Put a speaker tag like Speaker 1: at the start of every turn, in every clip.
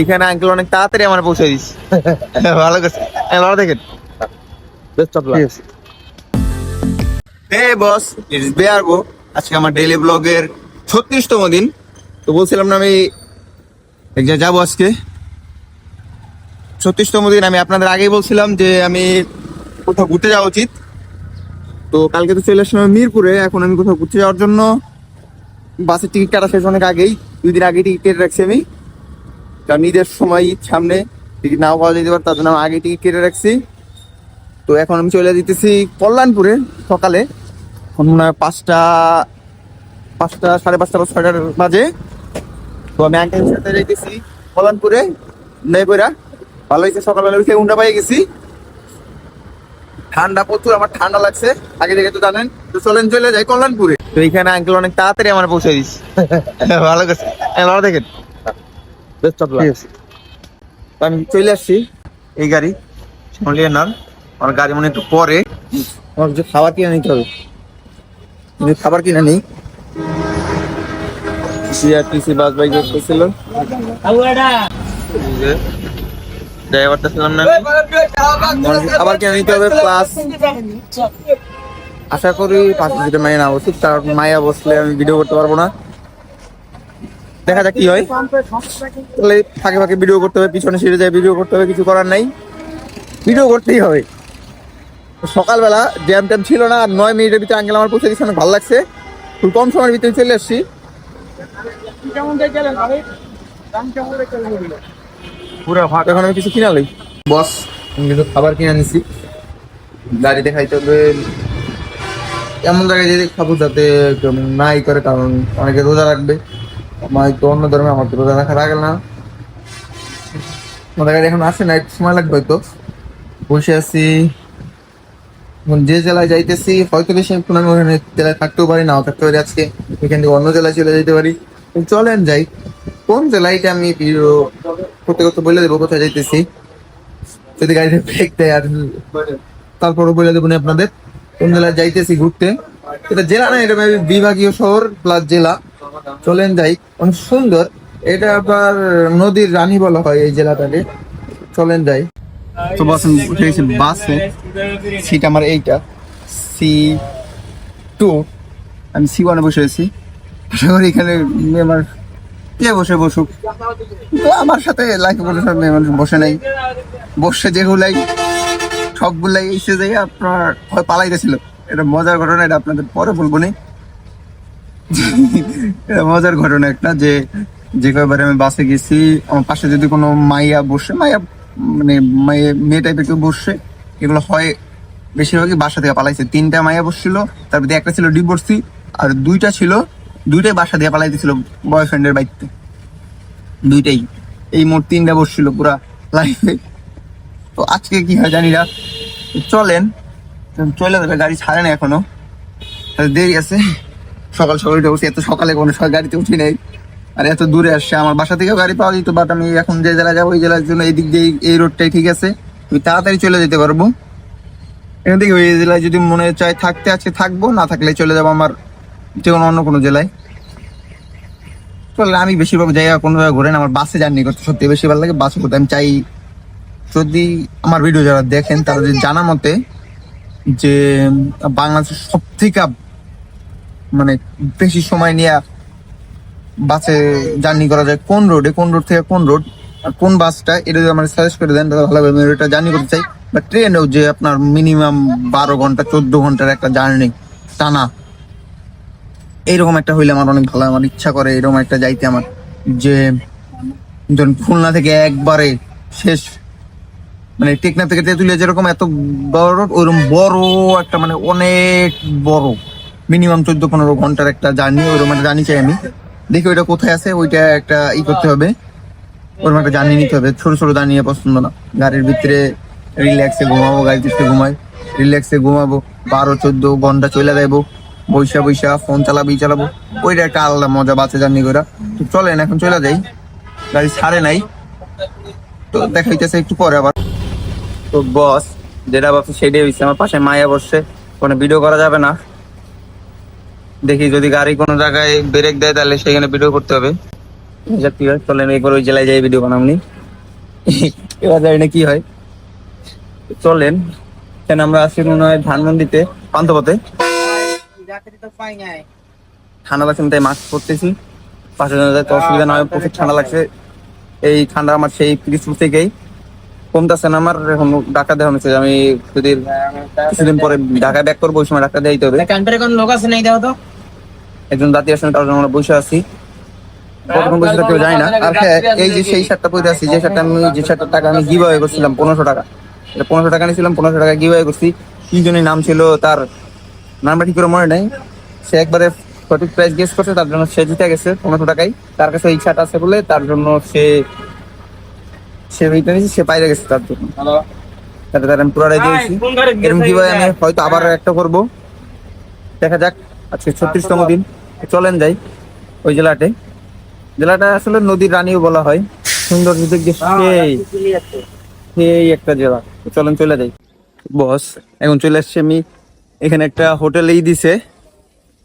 Speaker 1: এইখানে আঙ্কেল অনেক তাড়াতাড়ি আমার পৌঁছে দিস। ভালো করছে, ভালো দেখেন। Best of luck. Hey boss, it's বেয়ারগো। আজকে আমার ডেইলি ব্লগের 36তম দিন। তো বলছিলাম না আমি এক জায়গায় যাবো আজকে। 36তম দিন আমি আপনাদের আগেই বলছিলাম যে আমি কোথাও ঘুরতে যাওয়া উচিত। তো কালকে তো চলে আসলাম মিরপুরে। এখন আমি কোথাও ঘুরতে যাওয়ার জন্য বাসের টিকিট কাটা শেষ অনেক আগেই, 2 দিন আগে টিকিট কেটে রাখছি আমি। কারণ ঈদের সময় সামনে টিকিট নাও পাওয়া যেতে পারে, তার জন্য আমি আগে টিকিট কেটে রাখছি। তো এখন আমি চলে যেতেছি কল্যাণপুরে সকালে। এখন মনে হয় 5টা, সাড়ে 5টা বা 6টার বাজে। তো আমি আঙ্কেলের সাথে যাইতেছি কল্যাণপুরে। নেইবরা ভালো হয়েছে, সকালবেলা উঠে উন্ডা পাই গেছি। ঠান্ডা প্রচুর, আমার ঠান্ডা লাগছে আগে থেকে তো জানেন। তো চলেন চলে যাই কল্যাণপুরে। তো এইখানে আঙ্কেল অনেক তাড়াতাড়ি আমার পৌঁছে দিস। ভালো করছে, ভালো দেখেন। Best of lakh. আমি চলে আসছি এই গাড়ি সলিয়ানার। আমার গাড়ি মনে একটু পরে আমার কিছু খাবার কিনে নিতে হবে। খাবার কিনে নেই। সিআরটিসি বাস বাইক করছিল, ড্রাইভারটা ছিলাম না। খাবার কিনে নিতে হবে, প্লাস আশা করি 5 মিনিটে মাইয়া না বসুক। কারণ মায়া বসলে আমি ভিডিও করতে পারবো না। দেখা যাক কি হয়। তাহলে ফাঁকে ফাঁকে ভিডিও করতে হবে, পিছনে সিঁড়ে যায় ভিডিও করতে হবে, কিছু করার নাই, ভিডিও করতেই হবে। সকালবেলা জ্যাম ট্যাম ছিল না, আর 9 মিনিটের ভিতরে আঙ্কেল আমার পৌঁছে দিচ্ছে, অনেক ভালো লাগছে। খুব কম সময়ের ভিতরে চলে আসছি। পুরো ফাঁকা। এখন আমি কিছু কিনা লই বস, আমি কিছু খাবার কিনে নিছি। গাড়ি দেখাইতে হবে এমন জায়গায় যদি খাবো যাতে নাই করে, কারণ অনেকে রোজা রাখবে। আমার তো অন্য ধর্মে, আমার তো রোজা রাখা রাখে না। আমাদের গাড়ি এখন আসে না, একটু সময় লাগবে হয়তো। বসে আছি, যে জেলায় যাইতেছি হয়তো বেশি আমি ওখানে জেলায় থাকতেও পারি, নাও থাকতে পারি। আজকে এখান থেকে অন্য জেলায় চলে যেতে পারি। চলেন যাই। কোন জেলাইটা আমি করতে করতে বলে দেবো কোথায় যাইতেছি, যদি গাড়িটা ব্রেক দেয়। আর তারপরও বলে দেবো না আপনাদের কোন জেলায় যাইতেছি ঘুরতে। এটা জেলা না, এটা বিভাগীয় শহর প্লাস জেলা। চলেন যাই, অনেক সুন্দর। এটা আবার নদীর রানী বলা হয় এই জেলাটাকে। চলেন যাই। তো বাস উঠে গেছি বাসে। সিট আমার এইটা C2, আমি C1 বসে আছি। আশা করি এখানে আমার কে বসে বসুক, তো আমার সাথে লাইফে কোনো মানুষ বসে নাই। বসে যেগুলাই সবগুলাই এসে যাই আপনার হয় পালাইতেছিল। এটা মজার ঘটনা, এটা আপনাদের পরে বলবো নি। এটা মজার ঘটনা একটা, যে কয়েকবার আমি বাসে গেছি, আমার পাশে যদি কোনো মাইয়া বসে, মানে মেয়ে টাইপের কেউ বসছে, এগুলো হয় বেশিরভাগই বাসা থেকে পালাইছে। 3টা মাইয়া বসছিল, তার মধ্যে একটা ছিল ডিভোর্সি, আর 2টাই বাসা দিয়ে পালাইতেছিল বয়ফ্রেন্ডের বাড়িতে। 2টাই, এই মোট 3টা বসছিল পুরা লাইফে। তো আজকে কি হয় জানি না। চলেন চলে যাবে, গাড়ি ছাড়ে না এখনো, দেরি আছে। সকাল সকাল উঠে বসে, এত সকালে কোনো গাড়িতে উঠি নেই। আর এত দূরে আসছে, আমার বাসা থেকেও গাড়ি পাওয়া যেত, বাট আমি এখন যে জেলায় যাবো ওই জেলার জন্য এই দিক দিয়ে এই রোডটাই ঠিক আছে, আমি তাড়াতাড়ি চলে যেতে পারবো। এখান থেকে ওই জেলায় যদি মনে চায় থাকতে আজকে থাকবো, না থাকলে চলে যাবো আমার যে কোনো অন্য কোনো জেলায়। চলে আমি বেশিরভাগ জায়গা কোনো জায়গায় ঘুরে না, আমার বাসে জার্নি করতে সত্যি বেশি ভালো লাগে। বাসে করতে আমি চাই, যদি আমার ভিডিও যারা দেখেন তারা যদি জানা মতে যে বাংলাদেশের সব থেকে মানে বেশি সময় নিয়ে বাসে জার্নি করা যায় কোন রোড থেকে কোন রোড আর কোন বাসটা, এটা যদি আমার সাজেস্ট করে দেন তাহলে ভালো হবে। আমি এটা জার্নি করতে চাই। বা ট্রেনেও যে আপনার মিনিমাম 12 ঘন্টা 14 ঘন্টার একটা জার্নি টানা, এইরকম একটা হইলে আমার অনেক ভালো। আমার ইচ্ছা করে এরকম একটা যাইতে, আমার যে খুলনা থেকে একবারে শেষ, মানে টেকনাফ থেকে তেঁতুলিয়া যেরকম এত বড় রোড, ওইরকম বড় একটা, মানে অনেক বড়, মিনিমাম 14-15 ঘন্টার একটা জার্নি। ওইরকম একটা জার্নি চাই আমি। দেখি ওইটা কোথায় আছে, ওইটা একটা করতে হবে, ওরকম একটা জার্নি নিতে হবে। ছোট ছোট জার্নি পছন্দ না। গাড়ির ভিতরে রিল্যাক্সে ঘুমাবো, গাড়ির ভিতরে রিল্যাক্সে ঘুমাবো, 12-14 ঘন্টা চলে যাবো, বৈশা ফোন চালাবো। ওইটা একটা আলাদা মজা বাসে জার্নি করা। তো চলেন এখন চলে যাই, গাড়ি ছাড়ে নাই তো দেখাইতেছে একটু পরে আবার। তো বস যেটা ভাবছি সেটাই হয়েছে, আমার পাশে মায়া বসছে, কোনো ভিডিও করা যাবে না। দেখি যদি গাড়ি কোনো জায়গায় ব্রেক দেয় তাহলে সেখানে ভিডিও করতে হবে। চলেন একবার ওই জেলায় যাই ভিডিও বানাবনি। এবার জানি না কি হয়, চলেন। কেন আমরা আছি মনে হয় ধানমন্ডিতে পান্থপথে, ঠান্ডা লাগছে তাই মাস্ক পরতেছি। পাশে যাতে অসুবিধা না হয়, প্রচুর ঠান্ডা লাগছে। এই ঠান্ডা আমার সেই পিরিজপুর থেকেই কমতেছে না। আমার এখন ডাক্তার দেওয়া হয়েছে, আমি যদি কিছুদিন পরে ঢাকায় ব্যাক করবো ওই সময় ডাক্তার দিতে হবে।
Speaker 2: লোক আছে নাই দাও তো,
Speaker 1: একজন জাতি আসেন, তার জন্য আমরা বসে আছি। কতক্ষণ বসে থাকতে জানি না। আর হ্যাঁ, এই যে সেই শার্টটা পরে আছি, যে শার্টটা আমি, যে শার্টের টাকা আমি গিভঅ্যাওয়ে করছিলাম 1500 টাকা, এটা 1500 টাকা নিয়েছিলাম, 1500 টাকা গিভঅ্যাওয়ে করছি। কি জনের নাম ছিল, তার নামটা ঠিক করে মনে নেই। সে একবারে সঠিক প্রাইস গেস করছে, তার জন্য সে জিতে গেছে 1500 টাকায়। তার কাছে এই শার্ট আছে বলে তার জন্য সে ওইটা নিয়েছে, সে বাইরে গেছে তার জন্য। তাতে তার আমি পুরাটাই দিয়েছি। এরকম কিভাবে আমি হয়তো আবার একটা করব, দেখা যাক। আজকে 36তম দিন। চলেন যাই ওই জেলাতে। জেলাটা আসলে নদীর রানীও বলা হয়, সুন্দর দিক দিয়ে সেই একটা জেলা। চলেন চলে যাই। বস এখন চলে আসছি আমি এখানে, একটা হোটেলেই দিছে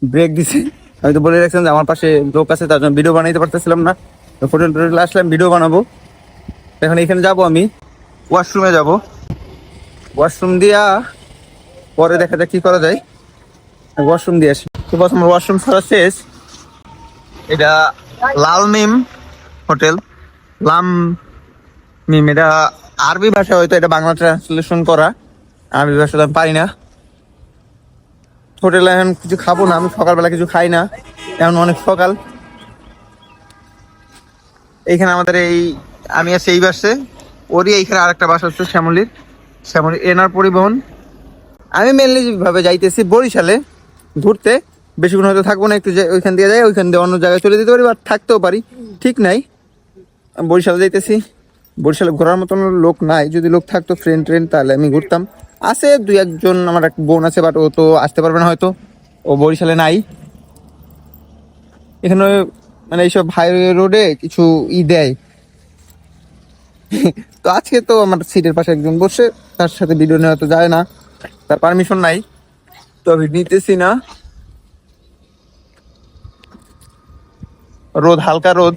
Speaker 1: ব্রেক দিছে। আমি তো বলে রাখছিলাম যে আমার পাশে লোক আছে, তার জন্য ভিডিও বানাইতে পারতেছিলাম না। হোটেলে আসলাম ভিডিও বানাবো। এখন এখানে যাব, আমি ওয়াশরুমে যাব। ওয়াশরুম দিয়া পরে দেখা যাক কি করা যায়। ওয়াশরুম দিয়ে আসি। তো বস আমার ওয়াশরুম ছাড়া শেষ। এটা লাল মিম হোটেল, লাম মিম। এটা আরবি ভাষা, হয়তো এটা বাংলা ট্রান্সলেশন করা। আরবি ভাষা আমি পারি না। হোটেলে এখন কিছু খাবো না, আমি সকালবেলা কিছু খাই না, এখন অনেক সকাল। এইখানে আমাদের এই, আমি আছি এই বাসে, ওরই এইখানে আরেকটা বাস আছে শ্যামলীর এনার পরিবহন। আমি মেনলি ভাবে যাইতেছি বরিশালে ঘুরতে। বেশিক্ষণ হয়তো থাকবো না, একটু ওইখান দিয়ে যাই, ওইখান দিয়ে অন্য জায়গায় চলে যেতে পারি বা থাকতেও পারি, ঠিক নাই। আমি বরিশালে যাইতেছি। বরিশালে ঘোরার মতন লোক নাই, যদি লোক থাকতো ফ্রেন্ড তাহলে আমি ঘুরতাম। আছে 2-1 জন, আমার এক বোন আছে, বাট ও তো আসতে পারবে না হয়তো, ও বরিশালে নাই। এখানে মানে এইসব হাইওয়ে রোডে কিছু দেয়। তো আজকে তো আমার সিটের পাশে একজন বসে, তার সাথে ভিডিও নেওয়া তো যায় না, তার পারমিশন নাই, তো আমি নিতেছি না। রোদ, হালকা রোদ।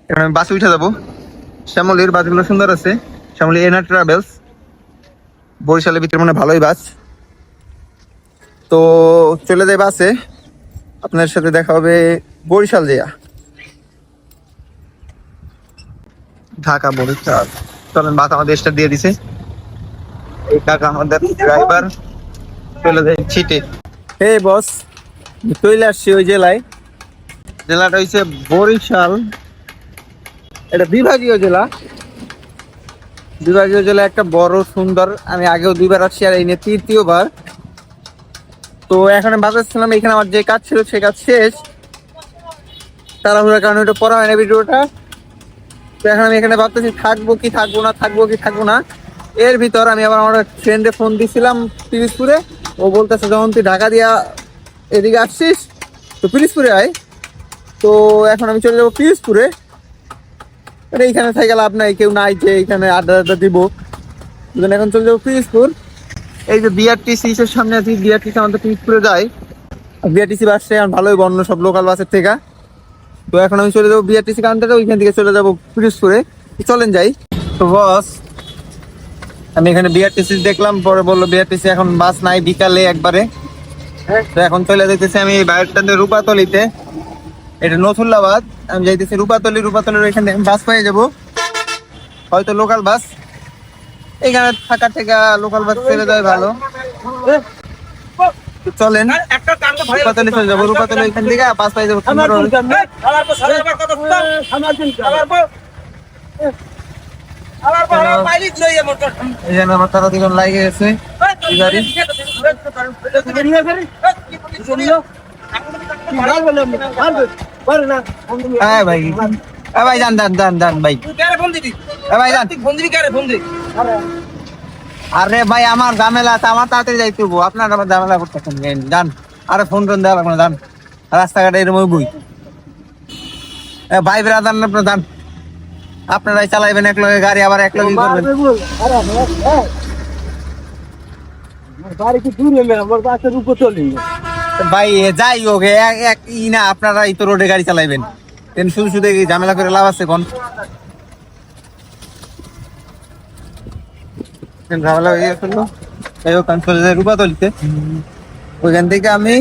Speaker 1: এখন আমি বাসে উঠে যাবো। শ্যামলীর বাসগুলো সুন্দর আছে, শ্যামলী এনার ট্রাভেলস, বরিশালের ভিতরে মনে ভালোই বাস। তো চলে যাই বাসে, আপনার সাথে দেখা হবে বরিশাল যেয়া। ঢাকা বরিশাল। চলেন, বাস আমাদের স্টার্ট দিয়ে দিছে। এই কাকা আমাদের ড্রাইভার। চলে যাই ছিটে। হে বস, চলে আসছি ওই জেলায়। জেলাটা হচ্ছে বরিশাল। এটা বিভাগীয় জেলা। বিভাগীয় জেলা একটা বড় সুন্দর। আমি আগেও 2বার আসছি, আর এই নিয়ে 3য় বার। তো এখন বাজাচ্ছিলাম, এখানে আমার যে কাজ ছিল সে কাজ শেষ, তাড়াহুড়ার কারণে ওটা পড়া হয় না ভিডিওটা। তো এখন আমি এখানে ভাবতেছি থাকবো কি থাকবো না, থাকবো কি থাকবো না। এর ভিতর আমি আবার আমার ফ্রেন্ডে ফোন দিছিলাম পিরিজপুরে। ও বলতেছে যখন তুই ঢাকা দিয়া এদিকে আসছিস তো পিরিজপুরে আয়। তো এখন আমি চলে যাবো পিরিজপুরে। এইখানে থেকে লাভ নাই, কেউ নাই যে এইখানে আড্ডা দিব। এখন চলে যাবো পিরিজপুর। এই যে বিআরটিসি এর সামনে আছি, বিআরটিসি আমাদের পিরিজপুরে যায়। বিআরটিসি বাসটা এখন ভালোই বন্ধ সব লোকাল বাসের থেকে। তো এখন আমি চলে যাবো বিআরটিসি কাউন্টারে, ওইখান থেকে চলে যাবো পিরোজপুরে। চলেন যাই। তো বস আমি এখানে বিআরটিসি দেখলাম, পরে বললো বিআরটিসি এখন বাস নাই, বিকালে একবারে। তো এখন চলে যেতেছি আমি বাইরটাতে রূপাতলিতে, এটা নথুল্লাবাদ। আমি যাইতেছি রূপাতলির ওইখানে বাস পেয়ে যাবো, হয়তো লোকাল বাস। এখানে থাকার থেকে লোকাল বাস ছেড়ে যায় ভালো। চলেন রূপাতলি চলে যাবো, রূপাতলি ওইখান থেকে বাস পাই যাবো। আমার তারা দুজন লাগে গেছে গাড়ি। হ্যাঁ ভাই, ভাই যান যান যান যান ভাই, ভাই যান। আরে ভাই আমার ঝামেলা আছে, আমার তাড়াতাড়ি যাইতে হবো, আপনার আবার ঝামেলা করতেছেন যান। আরে ফোন দেওয়া লাগবে না, যান। রাস্তাঘাটে এরকম বই ভাই ব্রাদার, আপনার যান। আপনারাই চালাইবেন এক লগে গাড়ি, আবার এক লগে করবেন। ভাই যাই হোক, এক ই না, আপনারাই তো রোডে গাড়ি চালাইবেন। শুধু শুধু এই ঝামেলা করে লাভ আছে কোন? ঝামেলা হয়ে গেছিল। এই ওখান চলে যায় রূপাতলিতে, ওইখান থেকে আমি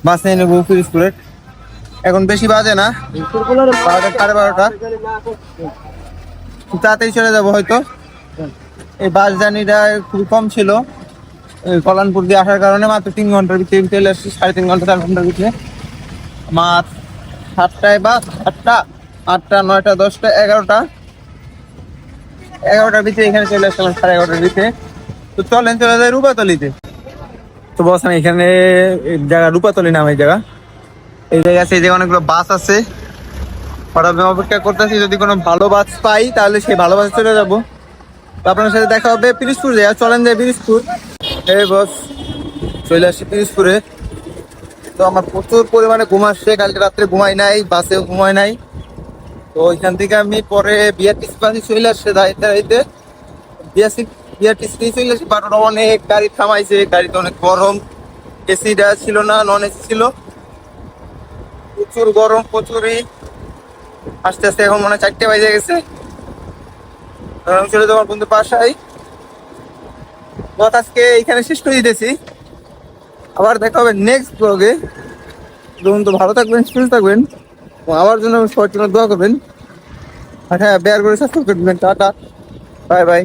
Speaker 1: বাস নিয়ে নেবো পিরোজপুরের। এখন বেশি বাজে না, 12টা, সাড়ে 12টা, খুব তাড়াতাড়ি চলে যাবো হয়তো। এই বাস জার্নিটা খুবই কম ছিল, এই কল্যাণপুর দিয়ে আসার কারণে মাত্র 3 ঘন্টার ভিতরে চলে আসছি, 3.5 ঘন্টা 4 ঘন্টার ভিতরে। মাত্র 7টায় বাস, 8টা, 8টা, 9টা, 10টা, 11টার ভিতরে এখানে চলে আসলাম, 11:30টার ভিতরে। তো চলেন চলে যায় রূপাতলিতে। তো বস আমি এখানে এই জায়গা রূপাতলি নাম এই জায়গা, এই জায়গা আছে, এই জায়গায় অনেকগুলো বাস আছে। ওরা আমি অপেক্ষা করতেছি, যদি কোনো ভালো বাস পাই তাহলে সেই ভালো বাসে চলে যাবো। তো আপনার সাথে দেখা হবে পিরোজপুর জায়গা, চলেন যাই পিরোজপুর। এই বস চলে আসছি পিরোজপুরে। তো আমার প্রচুর পরিমাণে ঘুম আসছে, কালকে রাত্রে ঘুমাই নাই, বাসেও ঘুমাই নাই। তো ওইখান থেকে আমি পরে বিআরটিসি বাসে চলে আসছে দাঁড়াইতে দাঁড়াইতে, বিআরটিসি চলে আসছি। বাট ওরা অনেক গাড়ি থামাইছে, গাড়িতে অনেক গরম, এসিটা ছিল না, নন এসি ছিল, প্রচুর গরম, প্রচুরই। আস্তে আস্তে এখন মনে হয় 4টে বাজে গেছে, আমি চলে যাবো আমার বন্ধু বাসায়। আজকে এইখানে শেষ করে দিতেছি, আবার দেখা হবে নেক্সট ব্লগে। তো ভালো থাকবেন, সুস্থ থাকবেন, আমার জন্য সবার জন্য দোয়া করবেন। আর হ্যাঁ, বেয়ার করে সাবস্ক্রাইব করবেন। Tata, bye bye.